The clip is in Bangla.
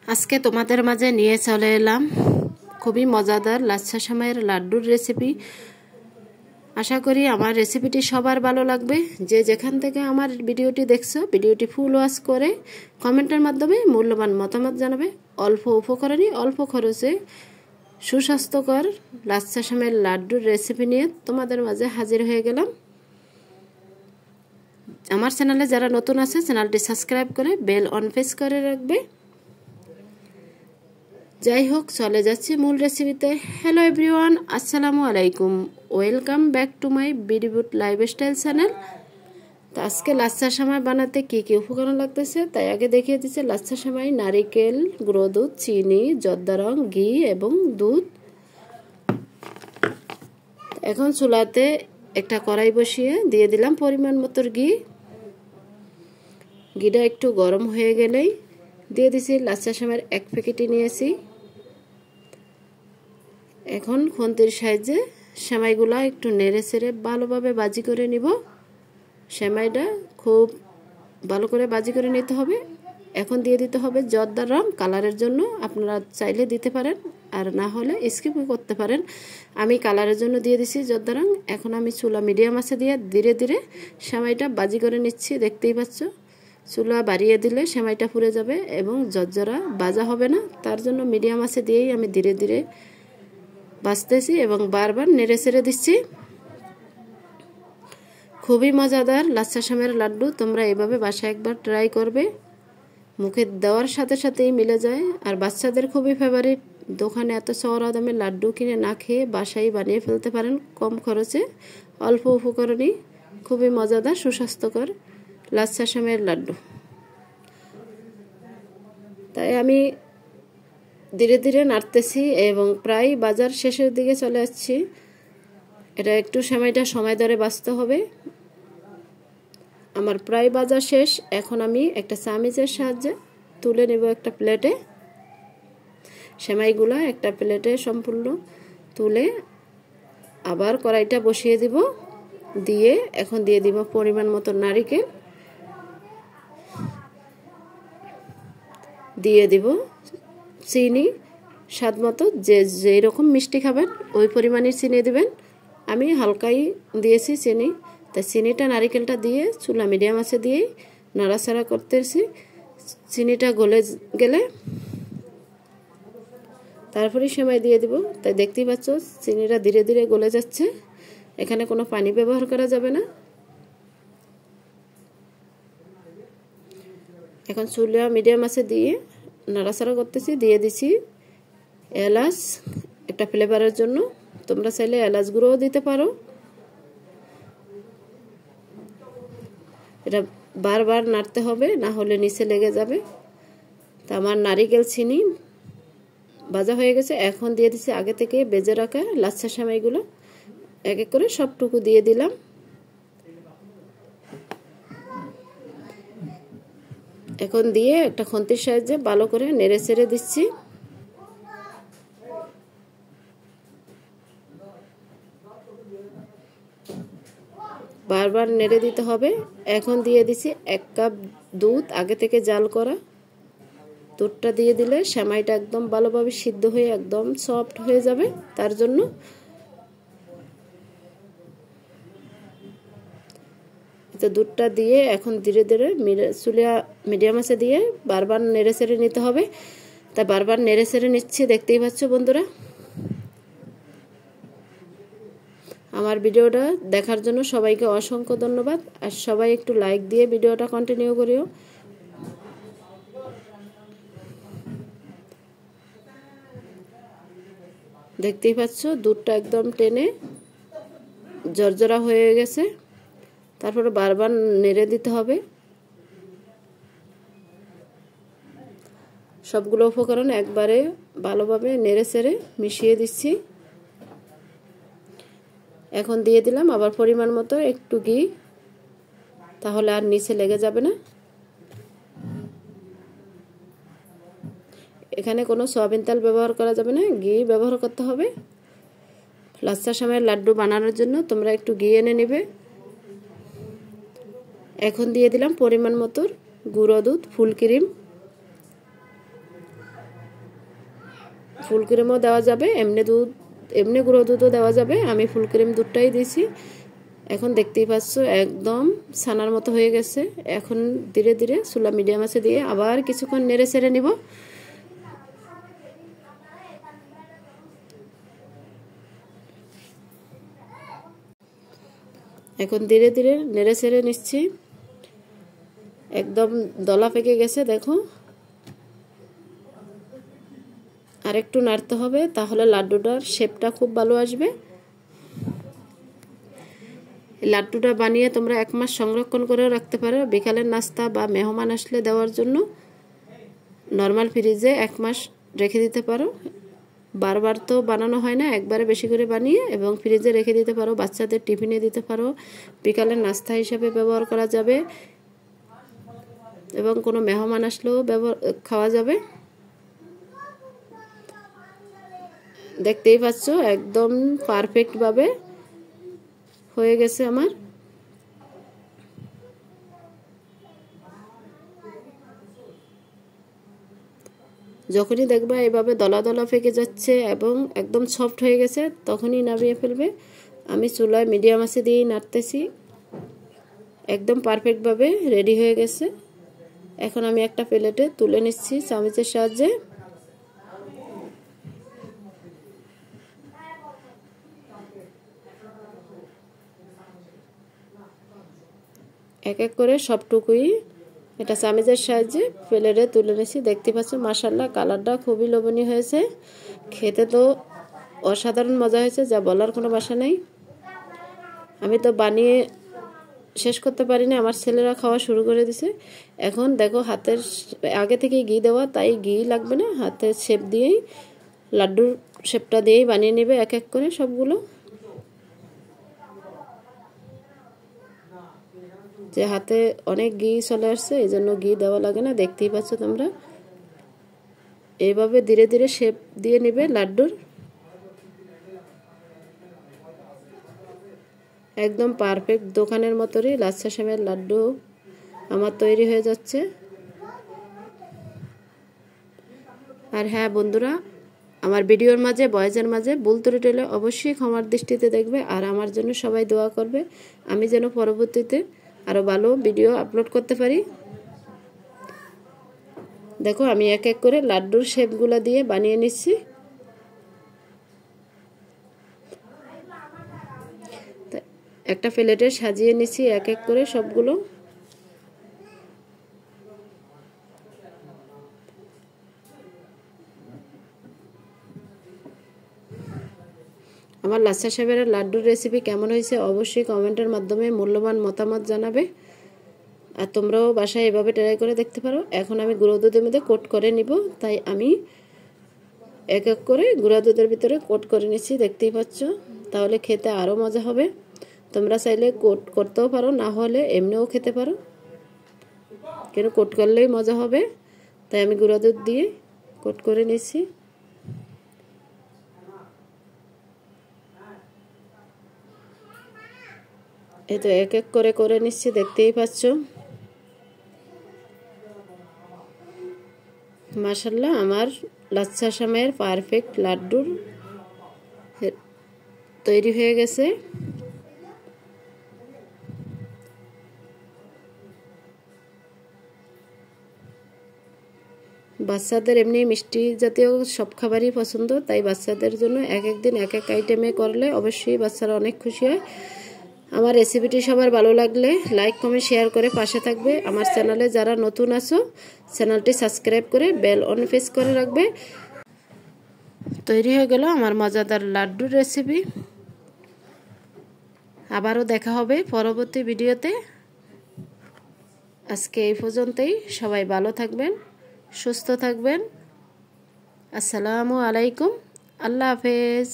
আজকে তোমাদের মাঝে নিয়ে চলে এলাম খুবই মজাদার লাচ্ছা সেমাইয়ের লাড্ডুর রেসিপি। আশা করি আমার রেসিপিটি সবার ভালো লাগবে। যে যেখান থেকে আমার ভিডিওটি দেখছো, ভিডিওটি ফুল ওয়াচ করে কমেন্টের মাধ্যমে মূল্যবান মতামত জানাবে। অল্প উপকরণে অল্প খরচে সুস্বাস্থ্যকর লাচ্ছা সেমাইয়ের লাড্ডুর রেসিপি নিয়ে তোমাদের মাঝে হাজির হয়ে গেলাম। আমার চ্যানেলে যারা নতুন আছে চ্যানেলটি সাবস্ক্রাইব করে বেল অন প্রেস করে রাখবে। যাই হোক, চলে যাচ্ছি মূল রেসিপিতে। হ্যালো এভরিওয়ান, আসসালামু আলাইকুম, ওয়েলকাম ব্যাক টু মাই বিডিবুট লাইফস্টাইল চ্যানেল। তো আজকে লাচ্ছা সেমাই বানাতে কি কি উপকরণ লাগতেছে তাই আগে দেখিয়ে দিচ্ছে। লাচ্ছা সেমাই নারিকেল, গুঁড়ো দুধ, চিনি, জর্দা রং, ঘি এবং দুধ। এখন চুলাতে একটা কড়াই বসিয়ে দিয়ে দিলাম পরিমাণ মতো ঘি। ঘিটা একটু গরম হয়ে গেলেই দিয়ে দিছি লাচ্ছা সেমাইয়ের এক প্যাকেটই নিয়েছি। এখন খুন্তির সাহায্যে সেমাইগুলো একটু নেড়ে চেড়ে ভালোভাবে ভাজি করে নিব। সেমাইটা খুব ভালো করে ভাজি করে নিতে হবে। এখন দিয়ে দিতে হবে জর্দার রং কালারের জন্য। আপনারা চাইলে দিতে পারেন, আর না হলে স্কিপ করতে পারেন। আমি কালারের জন্য দিয়ে দিছি জর্দার রং। এখন আমি চুলা মিডিয়াম আঁচে দিয়ে ধীরে ধীরে সেমাইটা ভাজি করে নিচ্ছি। দেখতেই পাচ্ছ, চুলা বাড়িয়ে দিলে সেমাইটা পুড়ে যাবে এবং জর্জরা ভাজা হবে না। তার জন্য মিডিয়াম আঁচে দিয়েই আমি ধীরে ধীরে ভাজতেছি এবং বারবার নেড়ে চেড়ে দিচ্ছি। খুবই মজাদার লাচ্ছা সেমাইয়ের লাড্ডু, তোমরা এভাবে বাসায় একবার ট্রাই করবে। মুখে দেওয়ার সাথে সাথেই মিলে যায়, আর বাচ্চাদের খুবই ফেভারিট। দোকানে এত চওড়া দামের লাড্ডু কিনে না খেয়ে বাসায় বানিয়ে ফেলতে পারেন কম খরচে, অল্প উপকরণেই। খুবই মজাদার সুস্বাস্থ্যকর লাচ্ছা সেমাইয়ের লাড্ডু। তাই আমি ধীরে ধীরে নাড়তেছি এবং প্রায় বাজার শেষের দিকে চলে আসছি। এটা একটু সেমাইটা সময় ধরে ভাজতে হবে। আমার প্রায় ভাজা শেষ। এখন আমি একটা চামচের সাহায্যে তুলে নেব একটা প্লেটে। সেমাইগুলো একটা প্লেটে সম্পূর্ণ তুলে আবার কড়াইটা বসিয়ে দিব। দিয়ে এখন দিয়ে দিব পরিমাণ মতো নারিকেল, দিয়ে দিব চিনি স্বাদ মতো। যে যেই রকম মিষ্টি খাবেন ওই পরিমাণে চিনি দিবেন। আমি হালকাই দিয়েছি চিনি। তাই চিনিটা নারিকেলটা দিয়ে চুলা মিডিয়াম আছে দিয়েই নাড়াচাড়া করতেছি। চিনিটা গলে গেলে তারপরে সেমাই দিয়ে দিব। তাই দেখতেই পাচ্ছ চিনিটা ধীরে ধীরে গলে যাচ্ছে। এখানে কোনো পানি ব্যবহার করা যাবে না। এখন চুলা মিডিয়াম আছে দিয়ে নাড়াচাড়া করতেছি। দিয়ে দিছি এলাচ একটা ফ্লেভারের জন্য। তোমরা চাইলে এলাচ গুঁড়োও দিতে পারো। এটা বারবার নাড়তে হবে, না হলে নিচে লেগে যাবে। তা আমার নারিকেল চিনি ভাজা হয়ে গেছে। এখন দিয়ে দিছি আগে থেকে ভেজে রাখা লাচ্ছা সেমাইগুলো। এক এক করে সবটুকু দিয়ে দিলাম। এখন দিয়ে একটা খুন্তির সাহায্যে ভালো করে নেড়ে চেড়ে দিচ্ছি। বারবার নেড়ে দিতে হবে। এখন দিয়ে দিছি 1 কাপ দুধ, আগে থেকে জাল করা। দুধটা দিয়ে দিলে সেমাইটা একদম ভালোভাবে সিদ্ধ হয়ে একদম সফট হয়ে যাবে। তার জন্য তো দুধটা দিয়ে এখন ধীরে ধীরে চুলা মিডিয়াম আঁচে দিয়ে বারবার নেড়ে চেড়ে নিতে হবে। তা বারবার নেড়ে চেড়ে নিচ্ছি, দেখতেই পাচ্ছ বন্ধুরা। আমার ভিডিওটা দেখার জন্য সবাইকে অসংখ্য ধন্যবাদ। আর সবাই একটু লাইক দিয়ে ভিডিওটা কন্টিনিউ করিও। দেখতেই পাচ্ছ দুধটা একদম টেনে জর্জরা হয়ে গেছে। তারপরে বারবার নেড়ে দিতে হবে। সবগুলো উপকরণ একবারে ভালোভাবে নেড়ে চেড়ে মিশিয়ে দিচ্ছি। এখন দিয়ে দিলাম আবার পরিমাণ মতো একটু ঘি, তাহলে আর নিচে লেগে যাবে না। এখানে কোনো সয়াবিন তেল ব্যবহার করা যাবে না, ঘি ব্যবহার করতে হবে। লাচ্ছা সেমাইয়ের লাড্ডু বানানোর জন্য তোমরা একটু ঘি এনে নেবে। এখন দিয়ে দিলাম পরিমাণ মতো গুঁড়ো দুধ, ফুল ক্রিম। ফুল ক্রিমও দেওয়া যাবে, এমনি গুঁড়ো দুধও দেওয়া যাবে। আমি ফুল ক্রিম দুধটাই দিয়েছি। এখন দেখতেই পাচ্ছ একদম ছানার মতো হয়ে গেছে। এখন ধীরে ধীরে চুলা মিডিয়াম আছে দিয়ে আবার কিছুক্ষণ নেড়ে ছেড়ে নিব। এখন ধীরে ধীরে নেড়ে ছেড়ে নিচ্ছি। একদম দলা পেকে গেছে দেখো। আর একটু নাড়তে হবে, তাহলে লাড্ডুটার শেপটা খুব ভালো আসবে। লাড্ডুটা বানিয়ে তোমরা 1 মাস সংরক্ষণ করে রাখতে পারো, বিকালের নাস্তা বা মেহমান আসলে দেওয়ার জন্য। নর্মাল ফ্রিজে 1 মাস রেখে দিতে পারো। বারবার তো বানানো হয় না, একবারে বেশি করে বানিয়ে এবং ফ্রিজে রেখে দিতে পারো। বাচ্চাদের টিফিনে দিতে পারো, বিকালের নাস্তা হিসাবে ব্যবহার করা যাবে এবং কোনো মেহমান আসলেও খাওয়া যাবে। দেখতেই পাচ্ছ একদম পারফেক্টভাবে হয়ে গেছে আমার। যখনই দেখবা এভাবে দলা দলা পেকে যাচ্ছে এবং একদম সফট হয়ে গেছে, তখনই নামিয়ে ফেলবে। আমি চুলায় মিডিয়াম আঁচে দিয়েই নাড়তেছি। একদম পারফেক্টভাবে রেডি হয়ে গেছে। এখন আমি একটা প্লেটে তুলে নিচ্ছি চামচের সাহায্যে। এক এক করে সবটুকুই এটা চামচের সাহায্যে প্লেটে তুলে নিচ্ছি। দেখতে পাচ্ছ মাশাআল্লাহ কালারটা খুবই লোভনীয় হয়েছে। খেতে তো অসাধারণ মজা হয়েছে, যা বলার কোনো ভাষা নেই। আমি তো বানিয়ে শেষ করতে পারিনি, আমার ছেলেরা খাওয়া শুরু করে দিছে। এখন দেখো হাতের আগে থেকে ঘি দেওয়া, তাই ঘি লাগবে না। হাতের শেপ দিয়েই লাড্ডুর শেপটা দিয়েই বানিয়ে নেবে এক এক করে সবগুলো। যে হাতে অনেক ঘি চলে আসছে, এই জন্য ঘি দেওয়া লাগে না। দেখতেই পাচ্ছ তোমরা, এইভাবে ধীরে ধীরে শেপ দিয়ে নেবে লাড্ডুর। একদম পারফেক্ট দোকানের মতোই লাচ্ছা সেমাইয়ের লাড্ডু আমার তৈরি হয়ে যাচ্ছে। আর হ্যাঁ বন্ধুরা, আমার ভিডিওর মাঝে ভয়েসের মাঝে ভুল ত্রুটি হলে অবশ্যই ক্ষমার দৃষ্টিতে দেখবে। আর আমার জন্য সবাই দোয়া করবে, আমি যেন পরবর্তীতে আরও ভালো ভিডিও আপলোড করতে পারি। দেখো আমি এক এক করে লাড্ডুর শেপগুলো দিয়ে বানিয়ে নিচ্ছি। একটা প্লেটে সাজিয়ে নিচ্ছি এক এক করে সবগুলো। আমার লাচ্ছা সেমাইয়ের লাড্ডুর রেসিপি কেমন হয়েছে অবশ্যই কমেন্টের মাধ্যমে মূল্যবান মতামত জানাবে। আর তোমরাও বাসায় এভাবে ট্রাই করে দেখতে পারো। এখন আমি গুঁড়ো দুধের মধ্যে কোট করে নিব, তাই আমি এক এক করে গুঁড়া দুধের ভিতরে কোট করে নিচ্ছি। দেখতেই পাচ্ছ, তাহলে খেতে আরও মজা হবে। তোমরা চাইলে কোট করতেও পারো, না হলে এমনিও খেতে পারো, কিন্তু কোট করলেই মজা হবে। তাই আমি গুঁড়া দুধ দিয়ে কোট করে নিচ্ছি। এই তো এক এক করে করে নিচ্ছি, দেখতেই পাচ্ছ। মাশাআল্লাহ আমার লাচ্ছা সেমাইয়ের পারফেক্ট লাড্ডুর তৈরি হয়ে গেছে। বাচ্চাদের এমনি মিষ্টি জাতীয় সব খাবারই পছন্দ, তাই বাচ্চাদের জন্য এক এক দিন এক এক আইটেমে করলে অবশ্যই বাচ্চারা অনেক খুশি হয়। আমার রেসিপিটি সবার ভালো লাগলে লাইক কমেন্ট শেয়ার করে পাশে থাকবে। আমার চ্যানেলে যারা নতুন আছো চ্যানেলটি সাবস্ক্রাইব করে বেল অন প্রেস করে রাখবে। তৈরি হয়ে গেল আমার মজাদার লাড্ডুর রেসিপি। আবারও দেখা হবে পরবর্তী ভিডিওতে। আজকে এই পর্যন্তই। সবাই ভালো থাকবেন, সুস্থ থাকবেন। আসসালামু আলাইকুম, আল্লাহ হাফেজ।